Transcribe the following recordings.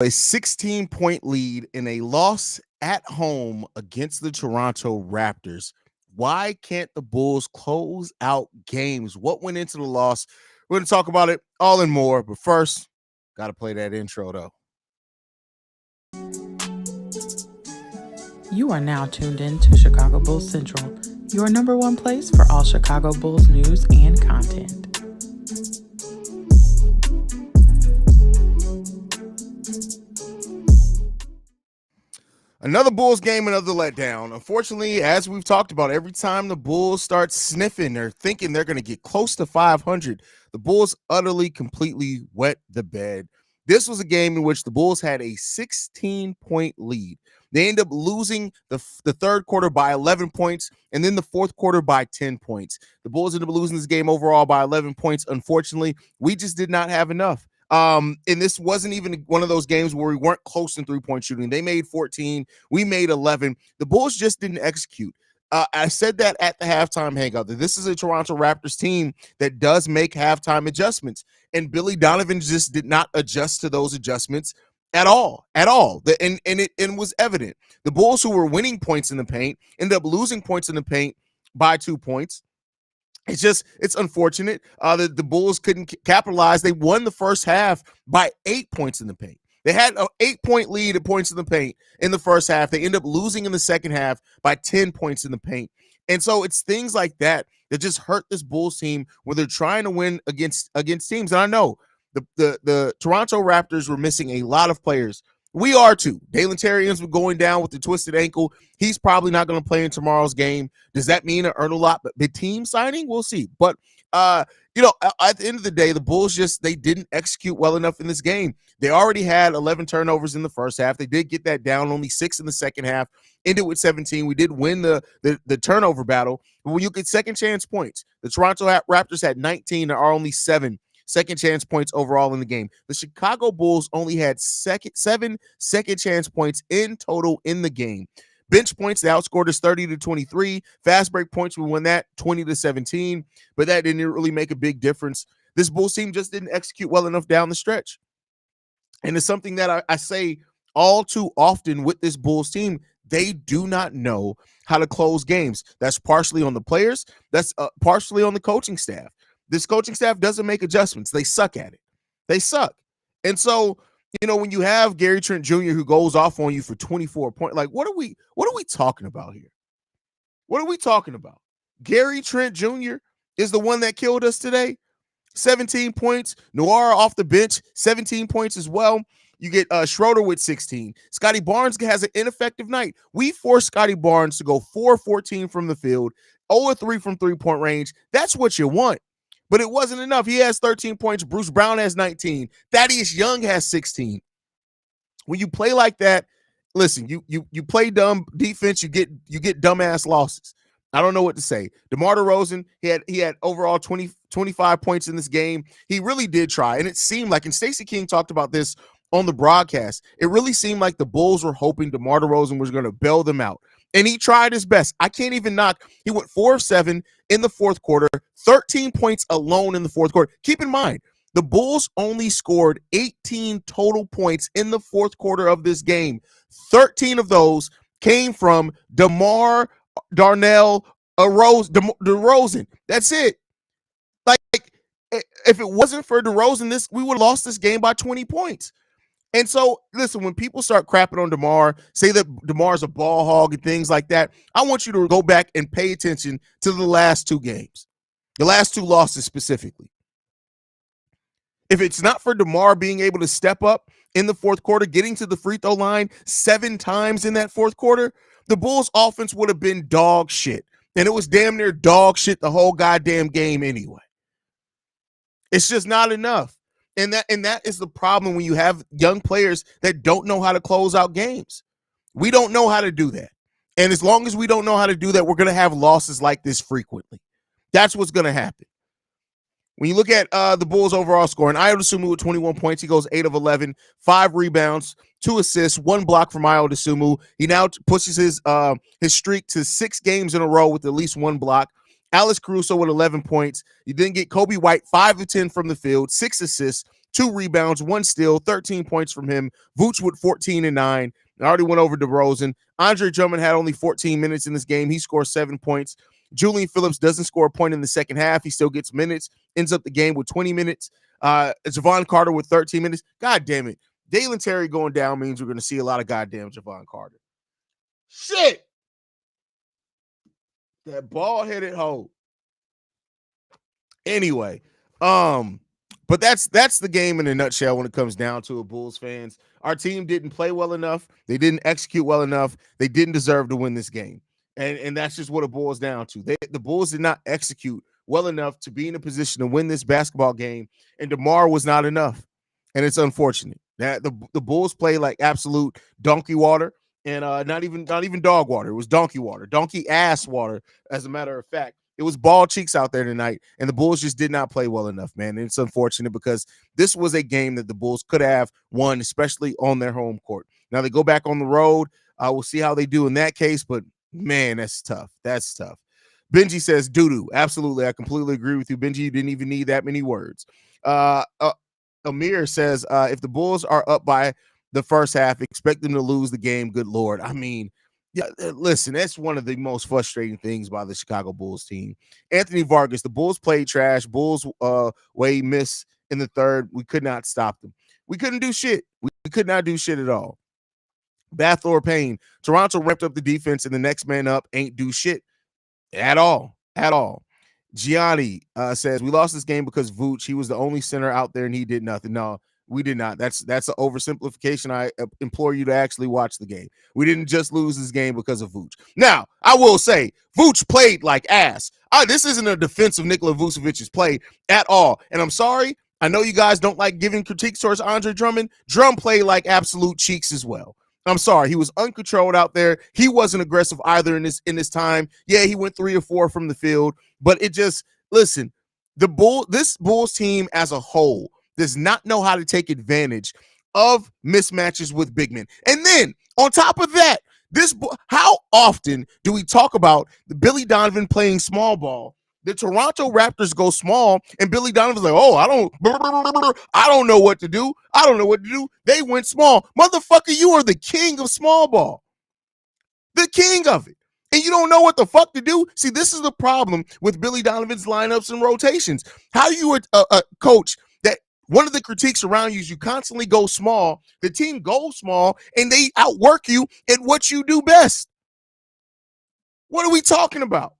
a 16-point lead in a loss at home against the Toronto Raptors. Why can't the Bulls close out games? What went into the loss? We're going to talk about it all and more. But first, got to play that intro, though. You are now tuned in to Chicago Bulls Central, your number one place for all Chicago Bulls news and content. Another Bulls game, another letdown. Unfortunately, as we've talked about, every time the Bulls start sniffing or thinking they're going to get close to 500, the Bulls utterly, completely wet the bed. This was a game in which the Bulls had a 16-point lead. They end up losing the third quarter by 11 points and then the fourth quarter by 10 points. The Bulls end up losing this game overall by 11 points. Unfortunately, we just did not have enough. And this wasn't even one of those games where we weren't close in three-point shooting. They made 14. We made 11. The Bulls just didn't execute. I said that at the halftime hangout, that this is a Toronto Raptors team that does make halftime adjustments. And Billy Donovan just did not adjust to those adjustments at all. And it was evident. The Bulls, who were winning points in the paint, ended up losing points in the paint by 2 points. It's unfortunate that the Bulls couldn't capitalize. They won the first half by 8 points in the paint. They had an 8-point lead at points in the paint in the first half. They end up losing in the second half by 10 points in the paint. And so it's things like that that just hurt this Bulls team when they're trying to win against teams. And I know the Toronto Raptors were missing a lot of players. We are too. Dalen Terrian's going down with the twisted ankle. He's probably not going to play in tomorrow's game. Does that mean an earn a lot? But the team signing, we'll see. But at the end of the day, the Bulls they didn't execute well enough in this game. They already had 11 turnovers in the first half. They did get that down, only 6 in the second half. Ended with 17. We did win the turnover battle. But when you get second chance points, the Toronto Raptors had 19. There are only 7 second chance points overall in the game. The Chicago Bulls only had 7 second chance points in total in the game. Bench points, they outscored us 30-23. Fast break points, we won that 20-17, but that didn't really make a big difference. This Bulls team just didn't execute well enough down the stretch. And it's something that I say all too often with this Bulls team. They do not know how to close games. That's partially on the players. That's partially on the coaching staff. This coaching staff doesn't make adjustments. They suck at it. They suck. And so, when you have Gary Trent Jr. who goes off on you for 24 points, like what are we talking about here? What are we talking about? Gary Trent Jr. is the one that killed us today. 17 points. Noir off the bench, 17 points as well. You get Schroeder with 16. Scotty Barnes has an ineffective night. We forced Scotty Barnes to go 4-14 from the field, 0-3 from three-point range. That's what you want. But it wasn't enough. He has 13 points. Bruce Brown has 19. Thaddeus Young has 16. When you play like that, listen, you play dumb defense, you get dumbass losses. I don't know what to say. DeMar DeRozan, he had overall 25 points in this game. He really did try, and it seemed like, and Stacey King talked about this on the broadcast, it really seemed like the Bulls were hoping DeMar DeRozan was going to bail them out. And he tried his best. I can't even knock. He went 4 of 7 in the fourth quarter, 13 points alone in the fourth quarter. Keep in mind, the Bulls only scored 18 total points in the fourth quarter of this game. 13 of those came from DeMar, Darnell, DeRozan. That's it. Like, if it wasn't for DeRozan, we would have lost this game by 20 points. And so, listen, when people start crapping on DeMar, say that DeMar's a ball hog and things like that, I want you to go back and pay attention to the last 2 games, the last 2 losses specifically. If it's not for DeMar being able to step up in the fourth quarter, getting to the free throw line 7 times in that fourth quarter, the Bulls offense would have been dog shit. And it was damn near dog shit the whole goddamn game anyway. It's just not enough. And that is the problem when you have young players that don't know how to close out games. We don't know how to do that. And as long as we don't know how to do that, we're going to have losses like this frequently. That's what's going to happen. When you look at the Bulls' overall score, and Ayo Dosunmu with 21 points, he goes 8 of 11, 5 rebounds, 2 assists, 1 block from Ayo Dosunmu. He now pushes his streak to 6 games in a row with at least 1 block. Alex Caruso with 11 points. You then get Kobe White, 5 of 10 from the field, 6 assists, 2 rebounds, 1 steal, 13 points from him. Vooch with 14 and 9. I already went over DeRozan. Andre Drummond had only 14 minutes in this game. He scored 7 points. Julian Phillips doesn't score a point in the second half. He still gets minutes, ends up the game with 20 minutes. Javon Carter with 13 minutes. God damn it. Dalen Terry going down means we're going to see a lot of goddamn Javon Carter. Shit. That ball-headed hoe. Anyway, but that's the game in a nutshell when it comes down to it, Bulls fans. Our team didn't play well enough. They didn't execute well enough. They didn't deserve to win this game. And that's just what it boils down to. The Bulls did not execute well enough to be in a position to win this basketball game, and DeMar was not enough. And it's unfortunate that the Bulls play like absolute donkey water, and not even dog water. It was donkey water, donkey ass water, as a matter of fact. It was ball cheeks out there tonight, and the Bulls just did not play well enough, man. And it's unfortunate because this was a game that the Bulls could have won, especially on their home court. Now they go back on the road. We'll see how they do in that case, but man, that's tough. That's tough. Benji says doo-doo. Absolutely. I completely agree with you, Benji. You didn't even need that many words. Amir says, if the Bulls are up by the first half, expect them to lose the game. Good Lord. I mean, yeah, listen, that's one of the most frustrating things by the Chicago Bulls team. Anthony Vargas, the Bulls played trash. Bulls way miss in the third. We could not stop them. We couldn't do shit. We could not do shit at all. Bathor Payne, Toronto ramped up the defense, and the next man up ain't do shit at all. At all. Gianni says, we lost this game because Vooch, he was the only center out there and he did nothing. No, we did not. That's an oversimplification. I implore you to actually watch the game. We didn't just lose this game because of Vooch. Now, I will say, Vooch played like ass. This isn't a defense of Nikola Vucevic's play at all. And I'm sorry, I know you guys don't like giving critiques towards Andre Drummond. Drum played like absolute cheeks as well. I'm sorry, he was uncontrolled out there. He wasn't aggressive either in this time. Yeah, he went 3 or 4 from the field, but it just, listen, this Bulls team as a whole does not know how to take advantage of mismatches with big men. And then on top of that, how often do we talk about the Billy Donovan playing small ball? The Toronto Raptors go small, and Billy Donovan's like, oh, I don't know what to do. I don't know what to do. They went small. Motherfucker, you are the king of small ball. The king of it. And you don't know what the fuck to do? See, this is the problem with Billy Donovan's lineups and rotations. How you a coach that one of the critiques around you is you constantly go small, the team goes small, and they outwork you at what you do best. What are we talking about?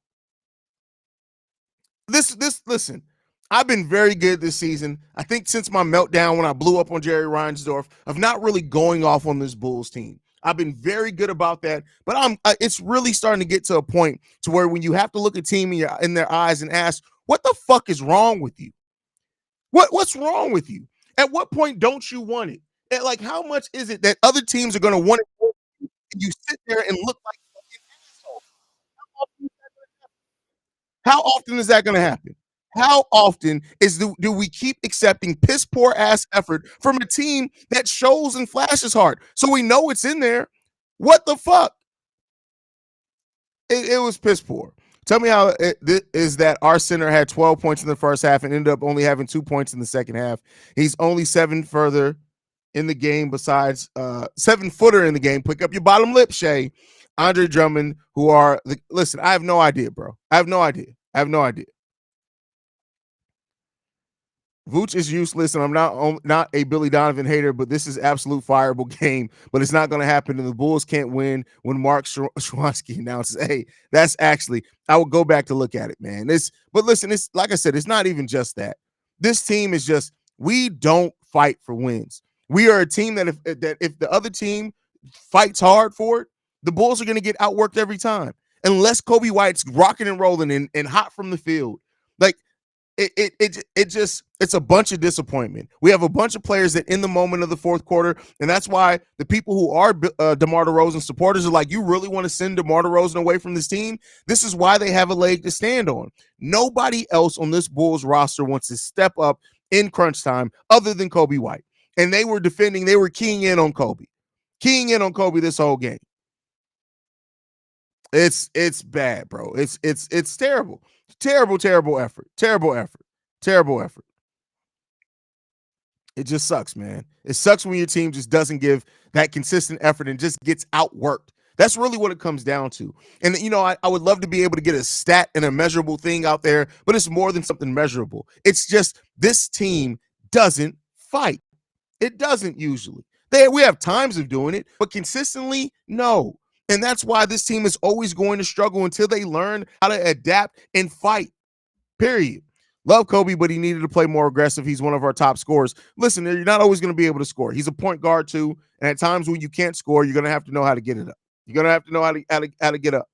Listen, I've been very good this season. I think since my meltdown when I blew up on Jerry Reinsdorf of not really going off on this Bulls team. I've been very good about that, but it's really starting to get to a point to where when you have to look a team in their eyes and ask, what the fuck is wrong with you? What's wrong with you? At what point don't you want it? And like, how much is it that other teams are going to want it? You sit there and look like an asshole. How often is that going to happen? How often do we keep accepting piss poor ass effort from a team that shows and flashes hard? So we know it's in there. What the fuck? It was piss poor. Tell me how it is that our center had 12 points in the first half and ended up only having 2 points in the second half. He's only 7 further in the game besides 7-footer in the game. Pick up your bottom lip, Shay. Andre Drummond, listen, I have no idea, bro. I have no idea. Vooch is useless, and I'm not a Billy Donovan hater, but this is absolute fireable game. But it's not going to happen, and the Bulls can't win when Mark Schwansky announces, hey, that's actually, I would go back to look at it, man. But listen, it's like I said, it's not even just that. This team is just, we don't fight for wins. We are a team that if the other team fights hard for it, the Bulls are going to get outworked every time. Unless Kobe White's rocking and rolling and hot from the field. Like, it's a bunch of disappointment. We have a bunch of players that in the moment of the fourth quarter, and that's why the people who are DeMar DeRozan supporters are like, you really want to send DeMar DeRozan away from this team? This is why they have a leg to stand on. Nobody else on this Bulls roster wants to step up in crunch time other than Kobe White. And they were keying in on Kobe this whole game. It's bad, bro. It's terrible. Terrible effort. It just sucks, man. It sucks when your team just doesn't give that consistent effort and just gets outworked. That's really what it comes down to. And, I would love to be able to get a stat and a measurable thing out there, but it's more than something measurable. It's just this team doesn't fight. It doesn't usually. We have times of doing it, but consistently, no. And that's why this team is always going to struggle until they learn how to adapt and fight. Period. Love Kobe, but he needed to play more aggressive. He's one of our top scorers. Listen, you're not always going to be able to score. He's a point guard too, and at times when you can't score, you're going to have to know how to get it up. You're going to have to know how to get up.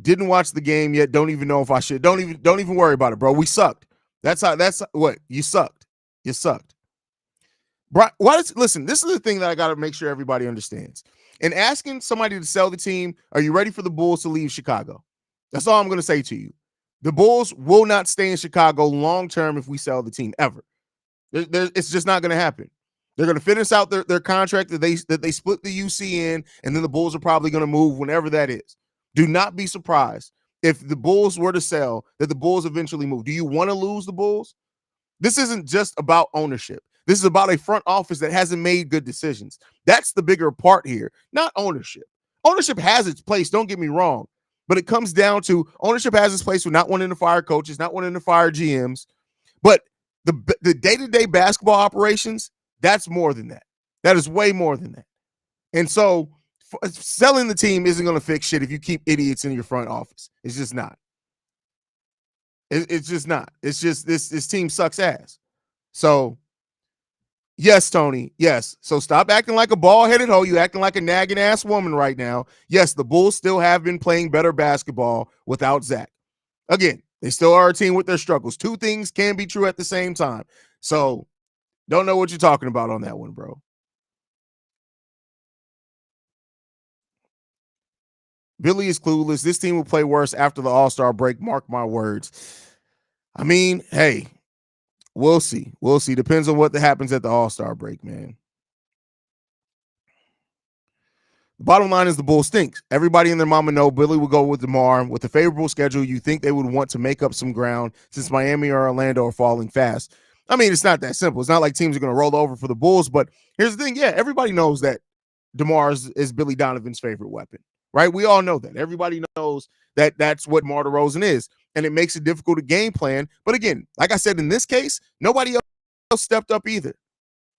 Didn't watch the game yet. Don't even know if I should. Don't even worry about it, bro. We sucked. That's what you sucked. You sucked. Listen, this is the thing that I got to make sure everybody understands. In asking somebody to sell the team, are you ready for the Bulls to leave Chicago? That's all I'm going to say to you. The Bulls will not stay in Chicago long term if we sell the team ever. It's just not going to happen. They're going to finish out their contract that they split the UC in, and then the Bulls are probably going to move whenever that is. Do not be surprised if the Bulls were to sell, that the Bulls eventually move. Do you want to lose the Bulls? This isn't just about ownership. This is about a front office that hasn't made good decisions. That's the bigger part here, not ownership. Ownership has its place, don't get me wrong. But it comes down to ownership has its place with not wanting to fire coaches, not wanting to fire GMs. But the day-to-day basketball operations, that's more than that. That is way more than that. And so selling the team isn't going to fix shit if you keep idiots in your front office. It's just not. It's just not. It's just this team sucks ass. So, yes, Tony. Yes. So stop acting like a bald-headed hoe. You acting like a nagging ass woman right now. Yes, the Bulls still have been playing better basketball without Zach. Again, they still are a team with their struggles. Two things can be true at the same time. So don't know what you're talking about on that one, bro. Billy is clueless. This team will play worse after the All-Star break. Mark my words. I mean, hey, we'll see. We'll see. Depends on what happens at the All-Star break, man. The bottom line is the Bulls stinks. Everybody and their mama know Billy will go with DeMar. With a favorable schedule, you think they would want to make up some ground since Miami or Orlando are falling fast. I mean, it's not that simple. It's not like teams are going to roll over for the Bulls, but here's the thing. Yeah, everybody knows that DeMar is Billy Donovan's favorite weapon, right? We all know that. Everybody knows that that's what DeMar DeRozan is, and it makes it difficult to game plan. But again, like I said, in this case, nobody else stepped up either.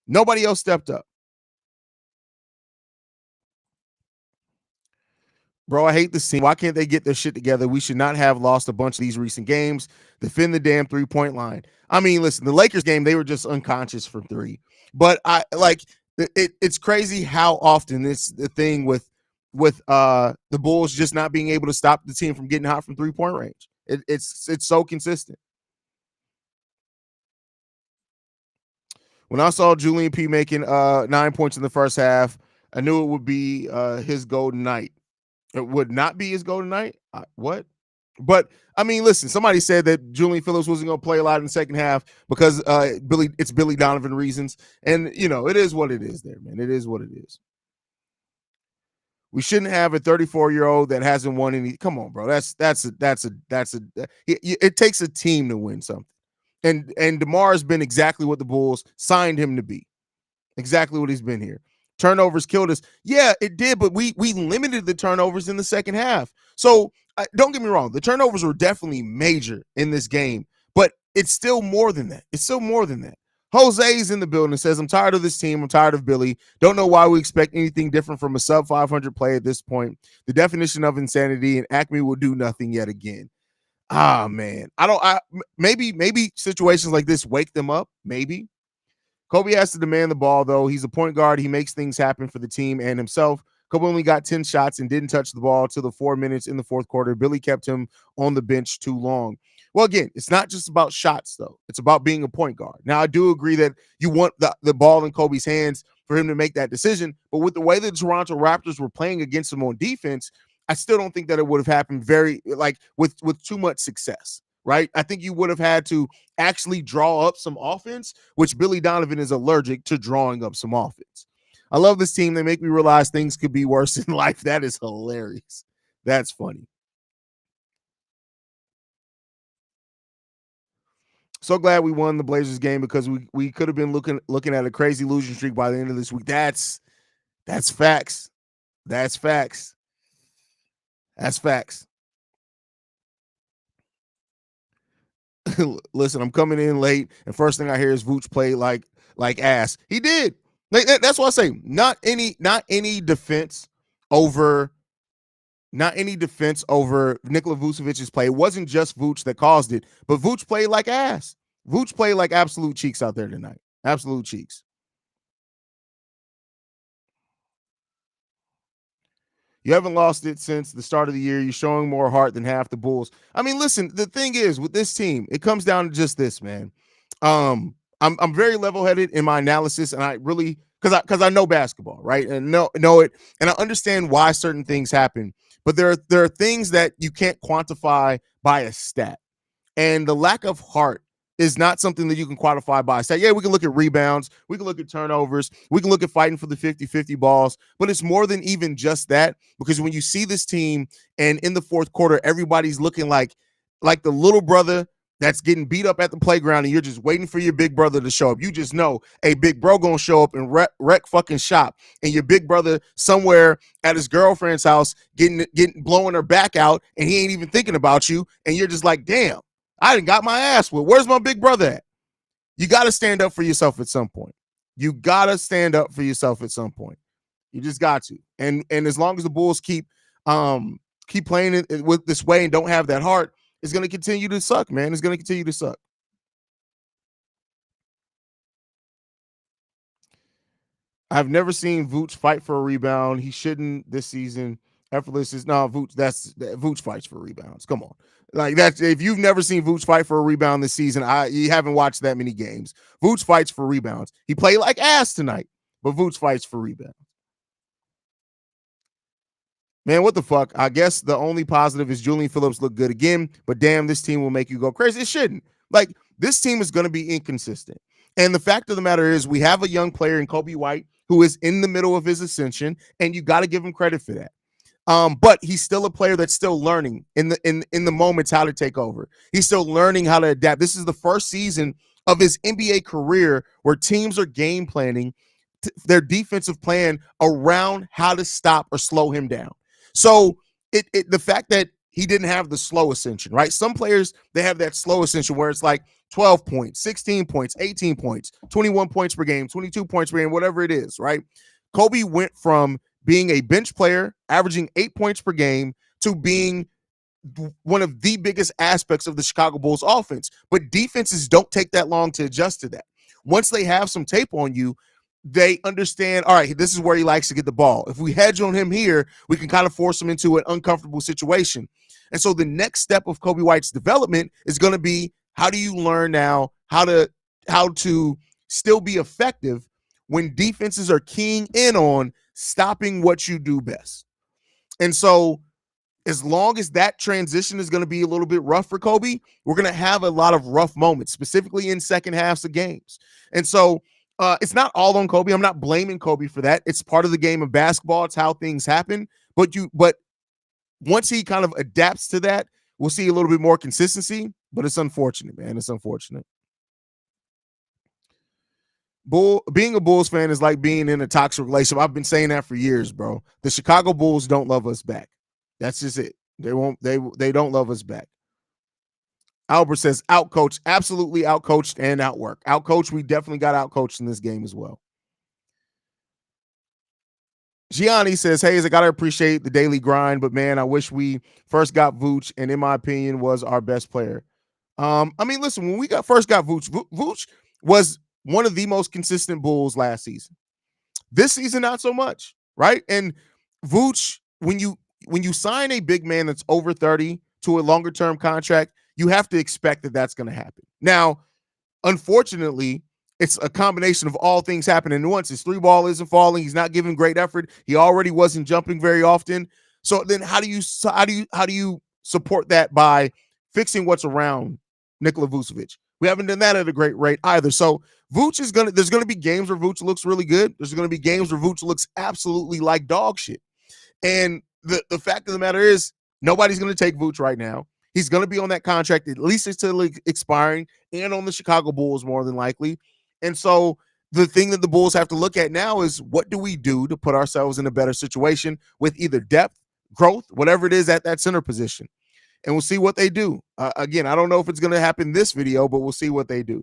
Nobody else stepped up. Bro, I hate this team. Why can't they get their shit together? We should not have lost a bunch of these recent games. Defend the damn three-point line. I mean, listen, the Lakers game, they were just unconscious from three. But it's crazy how often it's the thing with the Bulls just not being able to stop the team from getting hot from three-point range. It's so consistent. When I saw Julian P making 9 points in the first half, I knew it would be his golden night. It would not be his golden night. What? But I mean, listen. Somebody said that Julian Phillips wasn't going to play a lot in the second half because it's Billy Donovan reasons, and it is what it is. There, man. It is what it is. We shouldn't have a 34-year-old that hasn't won any. Come on, bro. It takes a team to win something, and DeMar has been exactly what the Bulls signed him to be. Exactly what he's been here. Turnovers killed us. Yeah, it did, but we limited the turnovers in the second half. So don't get me wrong. The turnovers were definitely major in this game, but it's still more than that. It's still more than that. Jose's in the building and says, I'm tired of this team. I'm tired of Billy. Don't know why we expect anything different from a sub 500 play at this point. The definition of insanity, and Acme will do nothing yet again. Man. Maybe situations like this wake them up. Maybe. Kobe has to demand the ball, though. He's a point guard. He makes things happen for the team and himself. Kobe only got 10 shots and didn't touch the ball till the 4 minutes in the fourth quarter. Billy kept him on the bench too long. Well, again, it's not just about shots, though. It's about being a point guard. Now, I do agree that you want the ball in Kobe's hands for him to make that decision. But with the way the Toronto Raptors were playing against him on defense, I still don't think that it would have happened with too much success. Right? I think you would have had to actually draw up some offense, which Billy Donovan is allergic to drawing up some offense. I love this team. They make me realize things could be worse in life. That is hilarious. That's funny. So glad we won the Blazers game because we could have been looking at a crazy losing streak by the end of this week. That's facts. That's facts. That's facts. Listen, I'm coming in late, and first thing I hear is Vooch play like ass. He did. That's what I say. Not any defense over. Not any defense over Nikola Vucevic's play. It wasn't just Vooch that caused it, but Vooch played like ass. Vooch played like absolute cheeks out there tonight. Absolute cheeks. You haven't lost it since the start of the year. You're showing more heart than half the Bulls. I mean, listen, the thing is with this team, it comes down to just this, man. I'm very level-headed in my analysis, and I really because I know basketball, right? And know it, and I understand why certain things happen. But there are things that you can't quantify by a stat. And the lack of heart is not something that you can quantify by a stat. Yeah, we can look at rebounds. We can look at turnovers. We can look at fighting for the 50-50 balls. But it's more than even just that, because when you see this team and in the fourth quarter, everybody's looking like the little brother that's getting beat up at the playground and you're just waiting for your big brother to show up. You just know, hey, big bro gonna show up and wreck fucking shop. And your big brother somewhere at his girlfriend's house getting blowing her back out and he ain't even thinking about you. And you're just like, damn, I done got my ass whipped. Where's my big brother at? You got to stand up for yourself at some point. You got to stand up for yourself at some point. You just got to. And as long as the Bulls keep playing it with this way and don't have that heart, it's going to continue to suck, man. It's going to continue to suck. I've never seen Vooch fight for a rebound. He shouldn't this season. Effortless is no Vooch. Vooch fights for rebounds. Come on, like that's if you've never seen Vooch fight for a rebound this season, you haven't watched that many games. Vooch fights for rebounds. He played like ass tonight, but Vooch fights for rebounds. Man, what the fuck? I guess the only positive is Julian Phillips looked good again, but damn, this team will make you go crazy. It shouldn't. Like, this team is going to be inconsistent. And the fact of the matter is we have a young player in Kobe White who is in the middle of his ascension, and you got to give him credit for that. But he's still a player that's still learning in the moments how to take over. He's still learning how to adapt. This is the first season of his NBA career where teams are game planning their defensive plan around how to stop or slow him down. So the fact that he didn't have the slow ascension, right? Some players, they have that slow ascension where it's like 12 points, 16 points, 18 points, 21 points per game, 22 points per game, whatever it is, right? Kobe went from being a bench player, averaging 8 points per game, to being one of the biggest aspects of the Chicago Bulls offense. But defenses don't take that long to adjust to that. Once they have some tape on you, they understand, all right, this is where he likes to get the ball. If we hedge on him here, we can kind of force him into an uncomfortable situation. And so the next step of Kobe White's development is going to be, how do you learn now how to still be effective when defenses are keying in on stopping what you do best? And so as long as that transition is going to be a little bit rough for Kobe, we're going to have a lot of rough moments, specifically in second halves of games. And so it's not all on Kobe. I'm not blaming Kobe for that. It's part of the game of basketball. It's how things happen. But once he kind of adapts to that, we'll see a little bit more consistency. But it's unfortunate, man. It's unfortunate. Being a Bulls fan is like being in a toxic relationship. I've been saying that for years, bro. The Chicago Bulls don't love us back. That's just it. They don't love us back. Albert says outcoached, absolutely outcoached and outworked. Outcoached, we definitely got outcoached in this game as well. Gianni says, Haize, I got to appreciate the daily grind, but man, I wish we first got Vooch, and in my opinion, was our best player. I mean, listen, when we first got Vooch, Vooch was one of the most consistent Bulls last season. This season, not so much, right? And Vooch, when you sign a big man that's over 30 to a longer term contract, you have to expect that that's going to happen. Now, unfortunately, it's a combination of all things happening at once. His three ball isn't falling. He's not giving great effort. He already wasn't jumping very often. So then how do you support that by fixing what's around Nikola Vucevic? We haven't done that at a great rate either. So Vooch there's going to be games where Vooch looks really good. There's going to be games where Vooch looks absolutely like dog shit. And the fact of the matter is, nobody's going to take Vooch right now. He's going to be on that contract at least until expiring and on the Chicago Bulls more than likely. And so the thing that the Bulls have to look at now is what do we do to put ourselves in a better situation with either depth, growth, whatever it is at that center position. And we'll see what they do. Again, I don't know if it's going to happen this video, but we'll see what they do.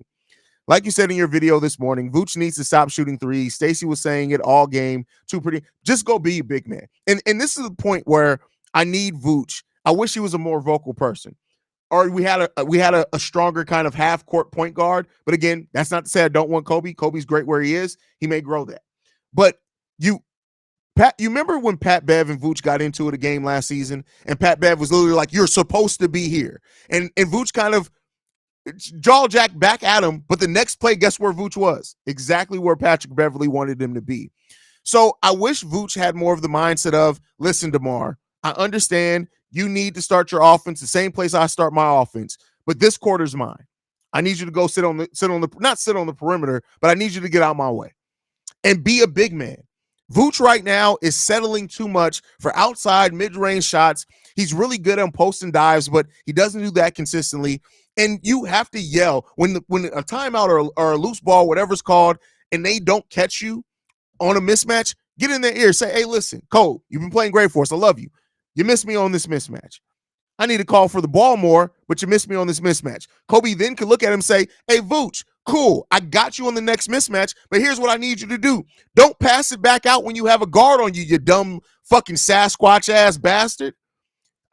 Like you said in your video this morning, Vooch needs to stop shooting threes. Stacey was saying it all game. Just go be a big man. And this is the point where I need Vooch. I wish he was a more vocal person, or we had a stronger kind of half court point guard. But again, that's not to say I don't want Kobe. Kobe's great where he is. He may grow that. But you remember when Pat Bev and Vooch got into it a game last season, and Pat Bev was literally like, "You're supposed to be here," and Vooch kind of jaw jack back at him, but the next play, guess where Vooch was? Exactly where Patrick Beverley wanted him to be. So I wish Vooch had more of the mindset of, listen, DeMar, I understand you need to start your offense the same place I start my offense, but this quarter's mine. I need you to go not sit on the perimeter, but I need you to get out my way and be a big man. Vooch right now is settling too much for outside mid-range shots. He's really good on post and dives, but he doesn't do that consistently. And you have to yell when a timeout or a loose ball, whatever's called, and they don't catch you on a mismatch, get in their ear, say, hey, listen, Cole, you've been playing great for us. I love you. You missed me on this mismatch. I need to call for the ball more, but you missed me on this mismatch. Kobe then could look at him and say, hey, Vooch, cool, I got you on the next mismatch, but here's what I need you to do. Don't pass it back out when you have a guard on you, you dumb fucking Sasquatch ass bastard.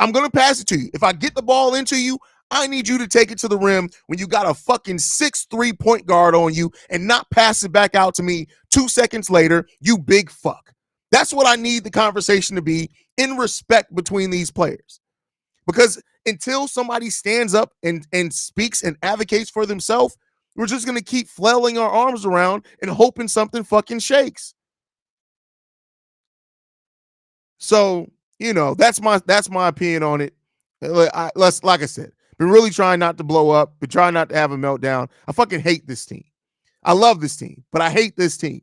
I'm going to pass it to you. If I get the ball into you, I need you to take it to the rim when you got a fucking 6'3" point guard on you and not pass it back out to me 2 seconds later, you big fuck. That's what I need the conversation to be, in respect between these players. Because until somebody stands up and speaks and advocates for themselves, we're just going to keep flailing our arms around and hoping something fucking shakes. So, that's my opinion on it. Like I said, been really trying not to blow up, been trying not to have a meltdown. I fucking hate this team. I love this team, but I hate this team.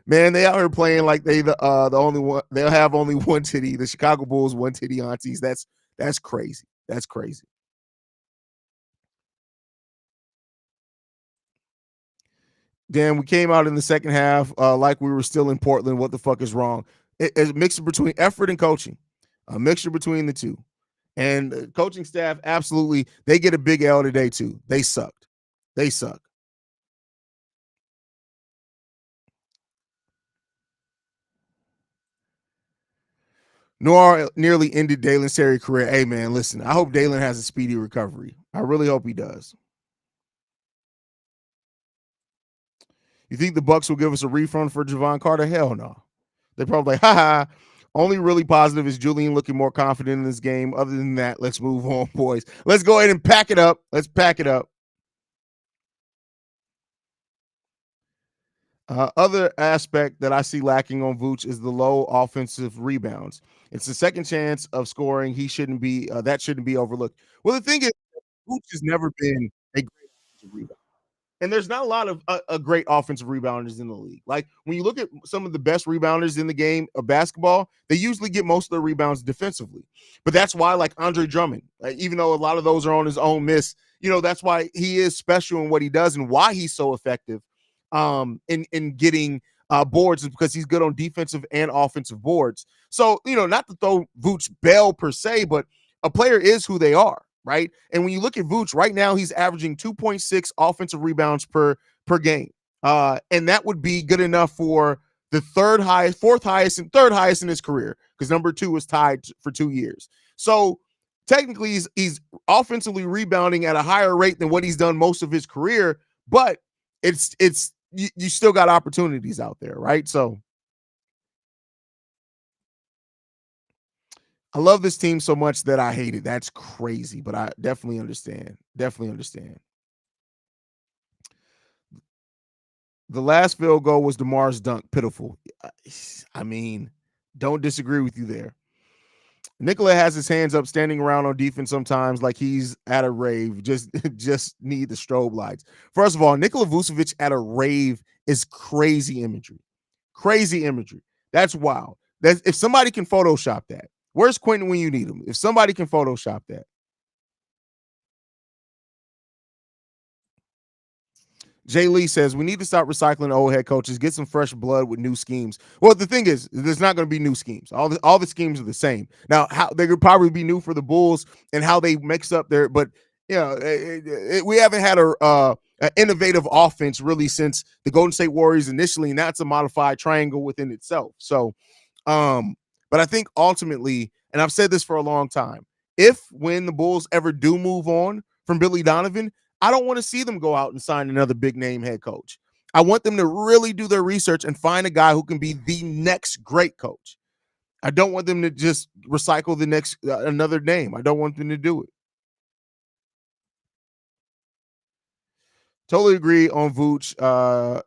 Man, they out here playing like they the only one. They'll have only one titty. The Chicago Bulls, one titty aunties. That's crazy. That's crazy. Damn, we came out in the second half like we were still in Portland. What the fuck is wrong? It's a mixture between effort and coaching, a mixture between the two. And the coaching staff, absolutely, they get a big L today too. They sucked. They suck. Noir nearly ended Dalen's Terry career. Hey, man, listen, I hope Dalen has a speedy recovery. I really hope he does. You think the Bucks will give us a refund for Javon Carter? Hell no. They're probably like, haha. Only really positive is Julian looking more confident in this game. Other than that, let's move on, boys. Let's go ahead and pack it up. Let's pack it up. Other aspect that I see lacking on Vooch is the low offensive rebounds. It's the second chance of scoring. He shouldn't be that shouldn't be overlooked. Well, the thing is, Vooch has never been a great offensive rebounder. And there's not a lot of great offensive rebounders in the league. Like when you look at some of the best rebounders in the game of basketball, they usually get most of their rebounds defensively. But that's why, like Andre Drummond, even though a lot of those are on his own miss, that's why he is special in what he does and why he's so effective in getting boards, is because he's good on defensive and offensive boards. So, not to throw Vooch Bell per se, but a player is who they are. Right. And when you look at Vooch right now, he's averaging 2.6 offensive rebounds per game. And that would be good enough for the fourth highest and third highest in his career, because number 2 was tied for 2 years. So technically he's offensively rebounding at a higher rate than what he's done most of his career, but it's you still got opportunities out there. Right. So I love this team so much that I hate it. That's crazy, but I definitely understand. Definitely understand. The last field goal was DeMar's dunk. Pitiful. I mean, don't disagree with you there. Nikola has his hands up, standing around on defense sometimes like he's at a rave. Just need the strobe lights. First of all, Nikola Vucevic at a rave is crazy imagery. Crazy imagery. That's wild. If somebody can Photoshop that. Where's Quentin when you need him? If somebody can Photoshop that. Jay Lee says we need to stop recycling old head coaches, get some fresh blood with new schemes. Well, the thing is, there's not going to be new schemes. All the schemes are the same. Now, how they could probably be new for the Bulls and how they mix up their, but we haven't had an innovative offense really since the Golden State Warriors initially, and that's a modified triangle within itself. So, but I think ultimately, and I've said this for a long time, if when the Bulls ever do move on from Billy Donovan, I don't want to see them go out and sign another big name head coach. I want them to really do their research and find a guy who can be the next great coach. I don't want them to just recycle the next another name. I don't want them to do it. Totally agree on Vooch.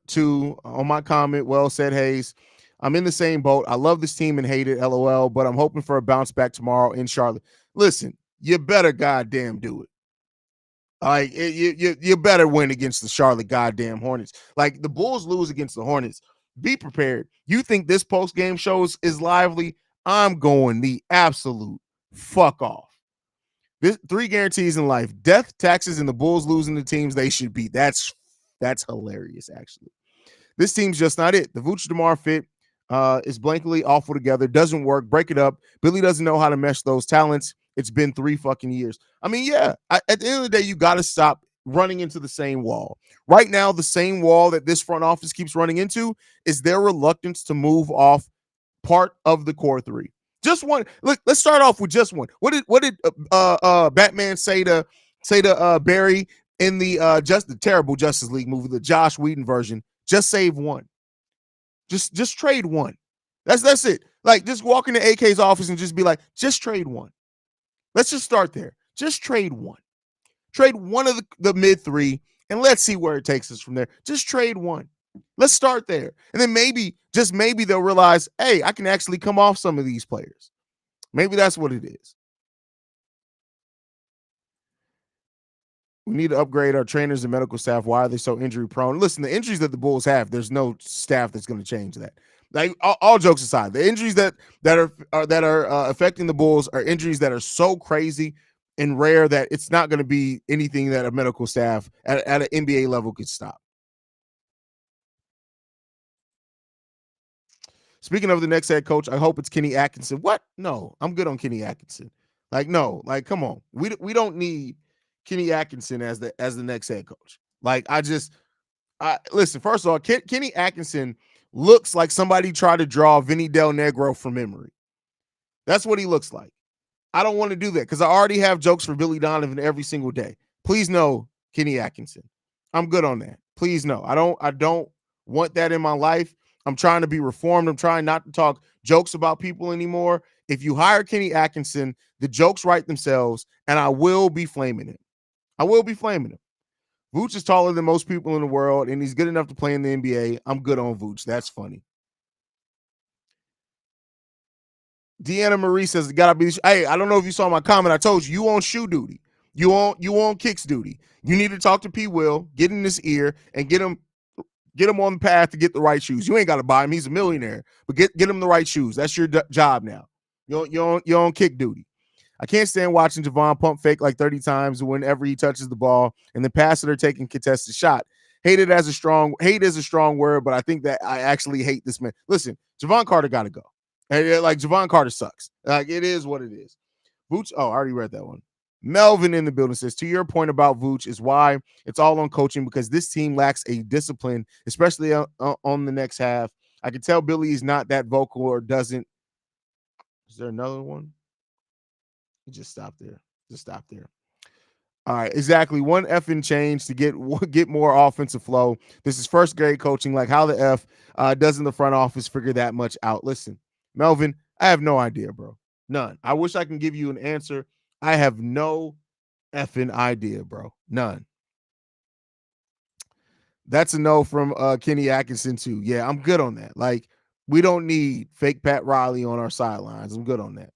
Too on my comment. Well said, Haize. I'm in the same boat. I love this team and hate it, LOL. But I'm hoping for a bounce back tomorrow in Charlotte. Listen, you better goddamn do it. Like you better win against the Charlotte goddamn Hornets. Like the Bulls lose against the Hornets. Be prepared. You think this post game show is lively? I'm going the absolute fuck off. This 3 guarantees in life: death, taxes, and the Bulls losing the teams they should beat. That's hilarious, actually. This team's just not it. The Vooch DeMar fit is blankly awful together. Doesn't work. Break it up. Billy doesn't know how to mesh those talents. It's been 3 fucking years. I mean, yeah. At the end of the day, you got to stop running into the same wall. Right now, the same wall that this front office keeps running into is their reluctance to move off part of the core 3. Just one. Look, let's start off with just one. What did Batman say to Barry in the terrible Justice League movie, the Josh Whedon version? Just save one. Just trade one. That's it. Like, just walk into AK's office and just be like, just trade one. Let's just start there. Just trade one. Trade one of the mid 3, and let's see where it takes us from there. Just trade one. Let's start there. And then maybe, just maybe, they'll realize, hey, I can actually come off some of these players. Maybe that's what it is. We need to upgrade our trainers and medical staff. Why are they so injury prone? Listen, the injuries that the Bulls have, there's no staff that's going to change that. Like, all jokes aside, the injuries that are affecting the Bulls are injuries that are so crazy and rare that it's not going to be anything that a medical staff at an NBA level could stop. Speaking of the next head coach, I hope it's Kenny Atkinson. What? No, I'm good on Kenny Atkinson. Like, no, like, come on. We don't need Kenny Atkinson as the next head coach. Like, listen, first of all, Kenny Atkinson looks like somebody tried to draw Vinny Del Negro from memory. That's what he looks like. I don't want to do that because I already have jokes for Billy Donovan every single day. Please no, Kenny Atkinson. I'm good on that. Please no. I don't want that in my life. I'm trying to be reformed. I'm trying not to talk jokes about people anymore. If you hire Kenny Atkinson, the jokes write themselves, and I will be flaming him. I will be flaming him. Vooch is taller than most people in the world, and he's good enough to play in the NBA. I'm good on Vooch. That's funny. Deanna Marie says, "Gotta be." Hey, I don't know if you saw my comment. I told you on shoe duty. You on kicks duty. You need to talk to P. Will, get in his ear, and get him on the path to get the right shoes. You ain't got to buy him; he's a millionaire. But get him the right shoes. That's your job now. You're on kick duty. I can't stand watching Javon pump fake like 30 times whenever he touches the ball, and the passer taking contested shot. Hate is a strong word, but I think that I actually hate this man. Listen, Javon Carter got to go. Like, Javon Carter sucks. Like, it is what it is. Vooch, I already read that one. Melvin in the building says, to your point about Vooch is why it's all on coaching, because this team lacks a discipline, especially on the next half. I can tell Billy is not that vocal or doesn't. Is there another one? Just stop there. Just stop there. All right, exactly. One effing change to get more offensive flow. This is first grade coaching. Like, how the F doesn't the front office figure that much out? Listen, Melvin, I have no idea, bro. None. I wish I can give you an answer. I have no effing idea, bro. None. That's a no from Kenny Atkinson too. Yeah, I'm good on that. Like, we don't need fake Pat Riley on our sidelines. I'm good on that.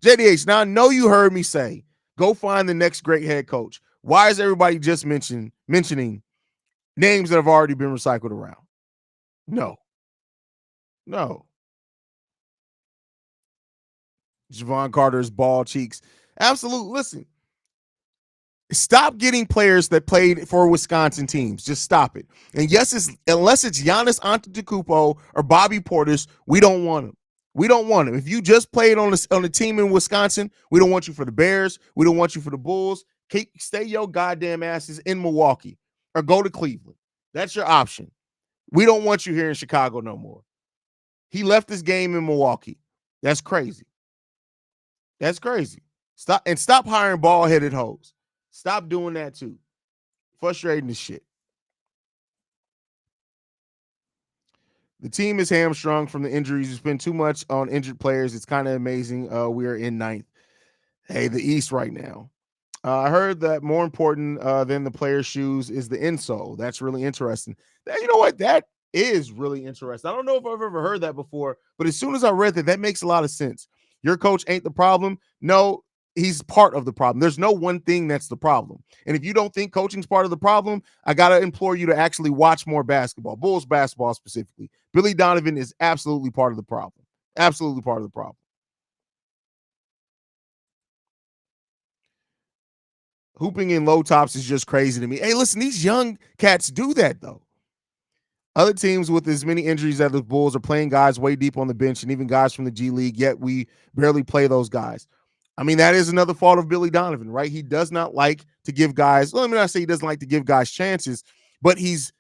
JDH, now I know you heard me say, go find the next great head coach. Why is everybody just mentioning names that have already been recycled around? No. Javon Carter's ball cheeks. Absolutely. Listen, Stop getting players that played for Wisconsin teams. Just stop it. And yes, unless it's Giannis Antetokounmpo or Bobby Portis, we don't want him. We don't want him. If you just played on a team in Wisconsin, we don't want you for the Bears. We don't want you for the Bulls. Stay your goddamn asses in Milwaukee or go to Cleveland. That's your option. We don't want you here in Chicago no more. He left this game in Milwaukee. That's crazy. That's crazy. Stop hiring ball-headed hoes. Stop doing that too. Frustrating as shit. The team is hamstrung from the injuries. We spend too much on injured players. It's kind of amazing. We are in ninth. Hey, the East right now. I heard that more important than the player's shoes is the insole. That's really interesting. You know what? That is really interesting. I don't know if I've ever heard that before, but as soon as I read that, that makes a lot of sense. Your coach ain't the problem. No, he's part of the problem. There's no one thing that's the problem. And if you don't think coaching's part of the problem, I got to implore you to actually watch more basketball, Bulls basketball specifically. Billy Donovan is absolutely part of the problem. Absolutely part of the problem. Hooping in low tops is just crazy to me. Hey, listen, these young cats do that, though. Other teams with as many injuries as the Bulls are playing guys way deep on the bench and even guys from the G League, yet we barely play those guys. I mean, that is another fault of Billy Donovan, right? He does not like to give guys, well, let me not say he doesn't like to give guys chances, but he's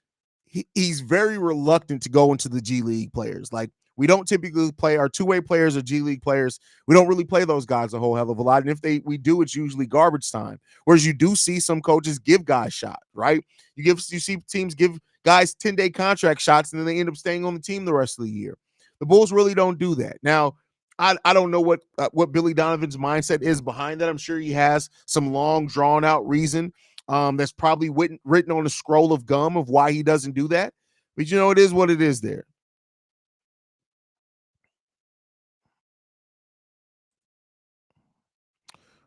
very reluctant to go into the G League players. Like, we don't typically play our two-way players or G League players. We don't really play those guys a whole hell of a lot. And if we do, it's usually garbage time. Whereas you do see some coaches give guys shots, right? You see teams give guys 10-day contract shots, and then they end up staying on the team the rest of the year. The Bulls really don't do that. Now, I don't know what Billy Donovan's mindset is behind that. I'm sure he has some long, drawn-out reason that's probably written on a scroll of gum of why he doesn't do that. But, it is what it is there.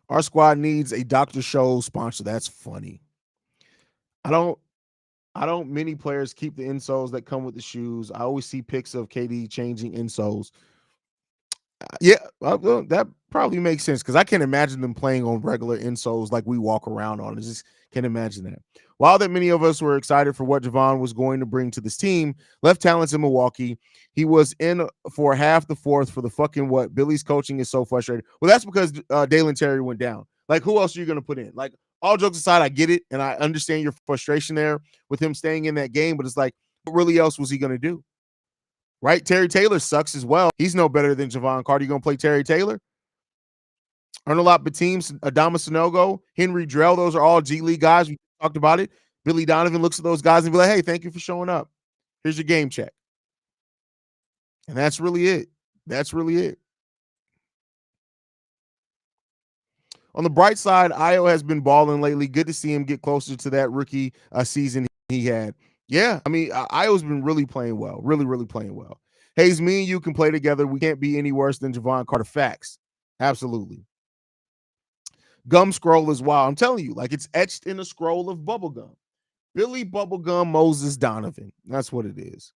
Our squad needs a Dr. Scholl sponsor. That's funny. I don't many players keep the insoles that come with the shoes. I always see pics of KD changing insoles. Yeah, well, that probably makes sense because I can't imagine them playing on regular insoles like we walk around on. I just can't imagine that. While that many of us were excited for what Javon was going to bring to this team, left talents in Milwaukee. He was in for half the fourth for the fucking what? Billy's coaching is so frustrating. Well, that's because Dalen Terry went down. Like, who else are you going to put in? Like, all jokes aside, I get it, and I understand your frustration there with him staying in that game, but it's like, what really else was he going to do? Right? Terry Taylor sucks as well. He's no better than Javon Carter. You going to play Terry Taylor? Ernalot Bateem, Adama Sanogo, Henry Drell, those are all G League guys. We talked about it. Billy Donovan looks at those guys and be like, hey, thank you for showing up. Here's your game check. And that's really it. That's really it. On the bright side, Io has been balling lately. Good to see him get closer to that rookie season he had. Yeah, I mean, Io's been really playing well. Really, really playing well. Haize, me and you can play together. We can't be any worse than Javon Carter. Facts. Absolutely. Gum scroll is wild. I'm telling you, like, it's etched in a scroll of bubblegum. Billy Bubblegum Moses Donovan. That's what it is.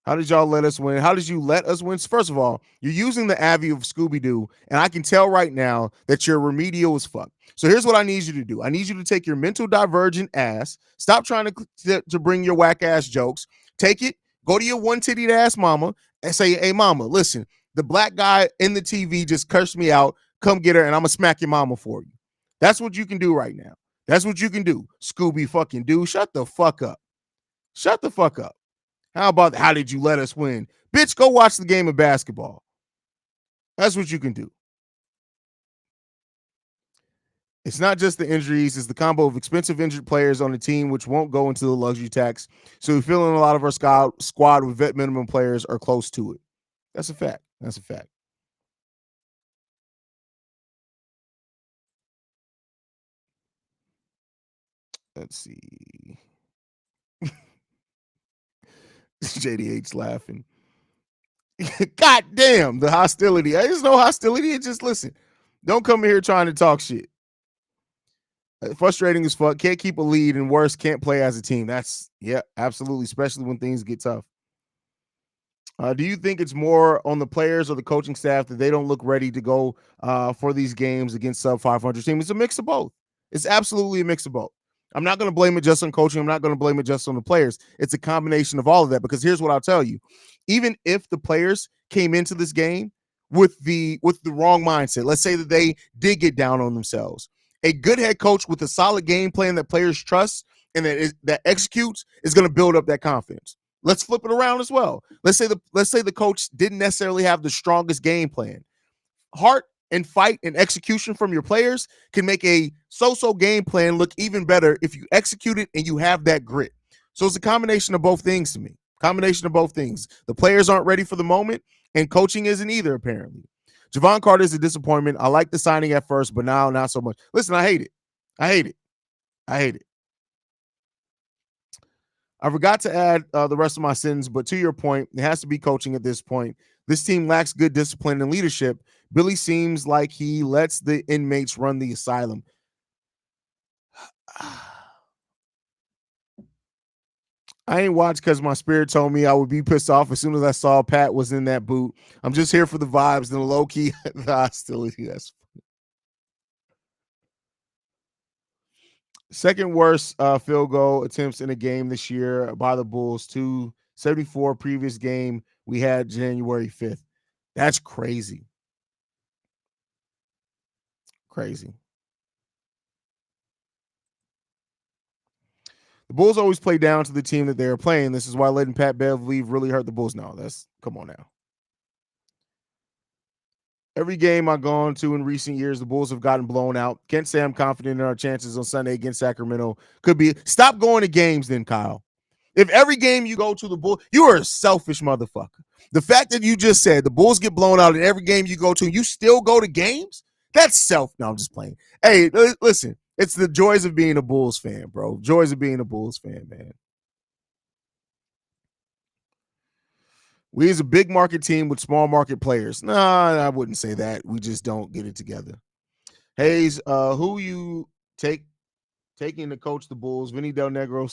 How did y'all let us win? How did you let us win? First of all, you're using the Avi of Scooby-Doo, and I can tell right now that you're remedial as fuck. So here's what I need you to do. I need you to take your mental divergent ass, stop trying to bring your whack ass jokes, take it, go to your one-tittied ass mama, and say, hey, mama, listen, the black guy in the TV just cursed me out. Come get her, and I'm going to smack your mama for you. That's what you can do right now. That's what you can do, Scooby fucking do. Shut the fuck up. Shut the fuck up. How about how did you let us win? Bitch, go watch the game of basketball. That's what you can do. It's not just the injuries, it's the combo of expensive injured players on the team, which won't go into the luxury tax. So we feel in a lot of our squad with vet minimum players are close to it. That's a fact. That's a fact. Let's see. JDH laughing. God damn, the hostility. There's no hostility. It's just listen. Don't come here trying to talk shit. Frustrating as fuck. Can't keep a lead, and worse, can't play as a team. That's absolutely, especially when things get tough. Do you think it's more on the players or the coaching staff that they don't look ready to go for these games against sub 500 teams? It's a mix of both. It's absolutely a mix of both. I'm not going to blame it just on coaching. I'm not going to blame it just on the players. It's a combination of all of that because here's what I'll tell you. Even if the players came into this game with the wrong mindset, let's say that they did get down on themselves. A good head coach with a solid game plan that players trust and that executes is going to build up that confidence. Let's flip it around as well. Let's say the coach didn't necessarily have the strongest game plan. Heart and fight and execution from your players can make a so-so game plan look even better if you execute it and you have that grit. So it's a combination of both things to me. Combination of both things. The players aren't ready for the moment, and coaching isn't either, apparently. Javon Carter is a disappointment. I like the signing at first, but now not so much. Listen, I hate it. I hate it. I hate it. I forgot to add the rest of my sentence, but to your point, it has to be coaching at this point. This team lacks good discipline and leadership. Billy seems like he lets the inmates run the asylum. I ain't watched because my spirit told me I would be pissed off as soon as I saw Pat was in that boot. I'm just here for the vibes and the low key the hostility. That's second worst field goal attempts in a game this year by the Bulls. 274 previous game we had January 5th. That's crazy. Crazy. The Bulls always play down to the team that they're playing. This is why letting Pat Bev leave really hurt the Bulls. No, that's come on now. Every game I've gone to in recent years, the Bulls have gotten blown out. Can't say I'm confident in our chances on Sunday against Sacramento. Could be. Stop going to games then, Kyle. If every game you go to the Bulls, you are a selfish motherfucker. The fact that you just said the Bulls get blown out in every game you go to, you still go to games? That's self. No, I'm just playing. Hey, listen, it's the joys of being a Bulls fan, bro. Joys of being a Bulls fan, man. We is a big market team with small market players. Nah, I wouldn't say that. We just don't get it together. Haize, who you taking to coach the Bulls? Vinny Del Negro,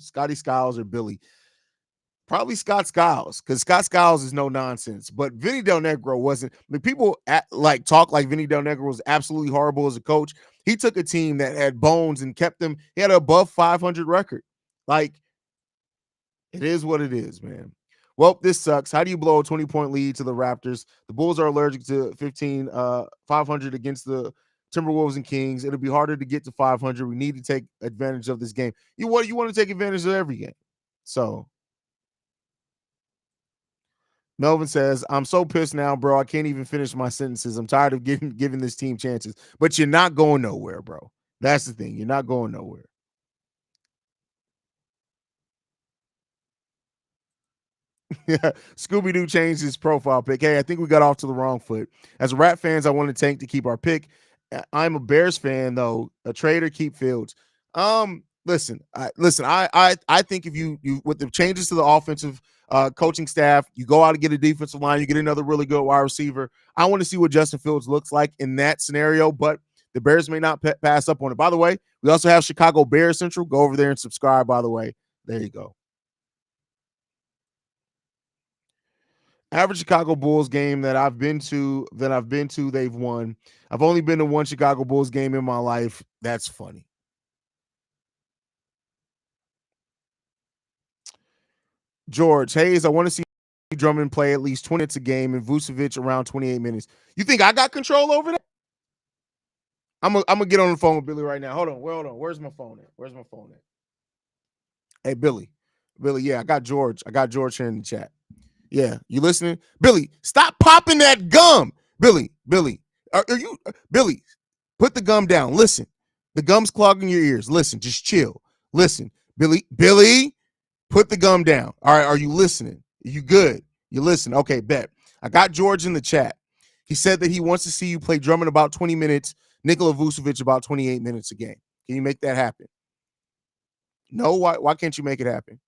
Scotty Skiles, or Billy? Probably Scott Skiles, because Scott Skiles is no nonsense. But Vinny Del Negro wasn't. I mean, people talk like Vinny Del Negro was absolutely horrible as a coach. He took a team that had bones and kept them. He had an above 500 record. Like, it is what it is, man. Well, this sucks. How do you blow a 20-point lead to the Raptors? The Bulls are allergic to 500 against the Timberwolves and Kings. It'll be harder to get to 500. We need to take advantage of this game. You want to take advantage of every game. So Melvin says, I'm so pissed now, bro. I can't even finish my sentences. I'm tired of giving this team chances. But you're not going nowhere, bro. That's the thing. You're not going nowhere. Scooby-Doo changed his profile pic. Hey, I think we got off to the wrong foot. As Rat fans, I want to tank to keep our pick. I'm a Bears fan, though. A trader, keep Fields. Listen. I think if you with the changes to the offensive coaching staff, you go out and get a defensive line, you get another really good wide receiver. I want to see what Justin Fields looks like in that scenario, but the Bears may not pass up on it. By the way, we also have Chicago Bears Central. Go over there and subscribe, by the way. There you go. Average Chicago Bulls game that I've been to, they've won. I've only been to one Chicago Bulls game in my life. That's funny. George Haize, I want to see Drummond play at least 20 minutes a game and Vucevic around 28 minutes. You think I got control over that? I'm gonna get on the phone with Billy right now. Hold on. Where's my phone at? Hey, Billy. Yeah, I got George. Here in the chat. Yeah, you listening? Billy, stop popping that gum. Billy, are you Billy? Put the gum down. Listen, the gum's clogging your ears. Listen, just chill. Listen, Billy, put the gum down. All right, are you listening? You good? You listen? Okay, bet. I got George in the chat. He said that he wants to see you play Drummond about 20 minutes, Nikola Vucevic about 28 minutes a game. Can you make that happen? No, why can't you make it happen?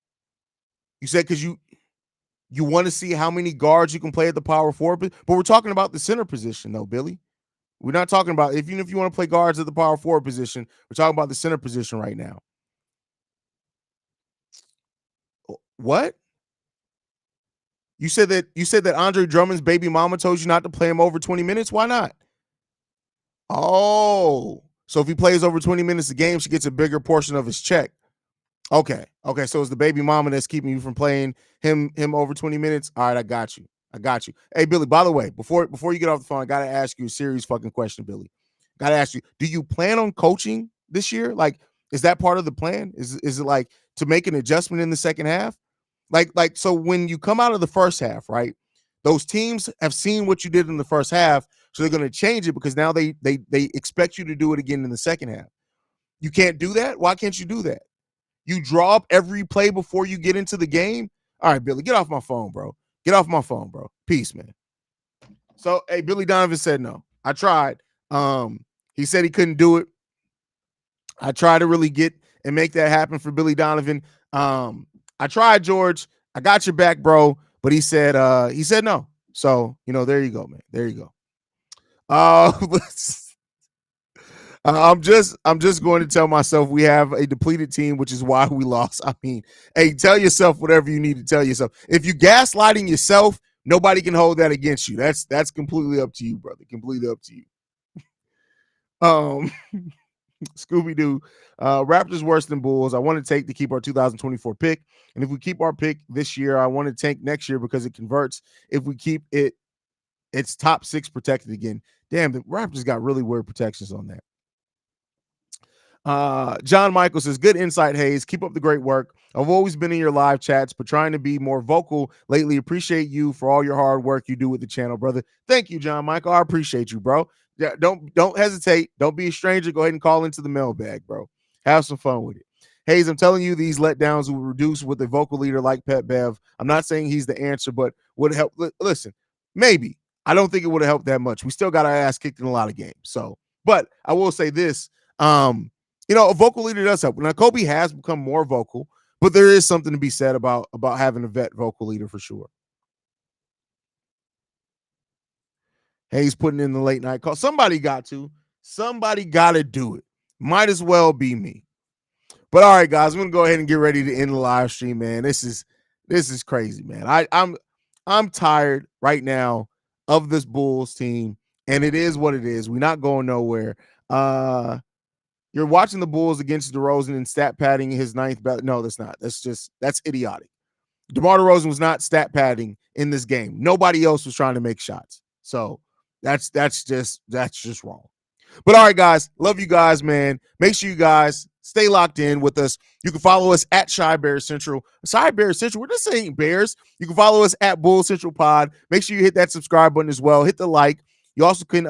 You said because you want to see how many guards you can play at the power forward, but we're talking about the center position, though, Billy. We're not talking about even if you want to play guards at the power forward position. We're talking about the center position right now. What? You said that Andre Drummond's baby mama told you not to play him over 20 minutes. Why not? Oh, so if he plays over 20 minutes a game, she gets a bigger portion of his check. Okay. Okay. So it's the baby mama that's keeping you from playing him over 20 minutes. All right, I got you. I got you. Hey, Billy, by the way, before you get off the phone, I gotta ask you a serious fucking question, Billy. Gotta ask you, do you plan on coaching this year? Like, is that part of the plan? Is it like to make an adjustment in the second half? Like so when you come out of the first half, right? Those teams have seen what you did in the first half, so they're gonna change it because now they expect you to do it again in the second half. You can't do that. Why can't you do that? You draw up every play before you get into the game. All right, Billy, get off my phone, bro. Get off my phone, bro. Peace, man. So, hey, Billy Donovan said no. I tried. He said he couldn't do it. I tried to really get and make that happen for Billy Donovan. I tried, George. I got your back, bro. But he said no. So, there you go, man. There you go. I'm just going to tell myself we have a depleted team, which is why we lost. I mean, hey, tell yourself whatever you need to tell yourself. If you gaslighting yourself, nobody can hold that against you. That's completely up to you, brother. Completely up to you. Um, Scooby Doo, Raptors worse than Bulls. I want to take to keep our 2024 pick, and if we keep our pick this year, I want to tank next year because it converts. If we keep it's top 6 protected again. Damn, the Raptors got really weird protections on that. John Michael says, good insight, Haize. Keep up the great work. I've always been in your live chats, but trying to be more vocal lately. Appreciate you for all your hard work you do with the channel, brother. Thank you, John Michael. I appreciate you, bro. Yeah, don't hesitate. Don't be a stranger. Go ahead and call into the mailbag, bro. Have some fun with it. Haize, I'm telling you, these letdowns will reduce with a vocal leader like Pet Bev. I'm not saying he's the answer, but would help. Listen, maybe. I don't think it would have helped that much. We still got our ass kicked in a lot of games. So, but I will say this. A vocal leader does help. Now, Kobe has become more vocal, but there is something to be said about having a vet vocal leader for sure. Haize putting in the late night call. Somebody got to do it. Might as well be me. But all right, guys, I'm gonna go ahead and get ready to end the live stream, man. This is crazy, man. I'm tired right now of this Bulls team, and it is what it is. We're not going nowhere. You're watching the Bulls against DeRozan and stat padding his ninth belt. No, that's not. That's idiotic. DeMar DeRozan was not stat padding in this game. Nobody else was trying to make shots. So that's just wrong. But all right, guys, love you guys, man. Make sure you guys stay locked in with us. You can follow us at Shy Bears Central. Shy Bears Central, we're just saying Bears. You can follow us at Bull Central Pod. Make sure you hit that subscribe button as well. Hit the like. You also can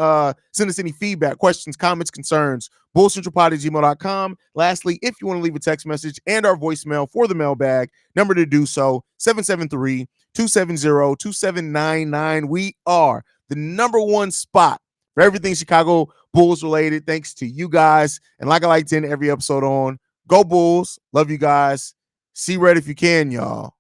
send us any feedback, questions, comments, concerns, bullcentralpod@gmail.com. Lastly, if you want to leave a text message and our voicemail for the mailbag, number to do so, 773-270-2799. We are the number one spot for everything Chicago Bulls related, thanks to you guys. And like I like to end every episode on, go Bulls. Love you guys. See red if you can, y'all.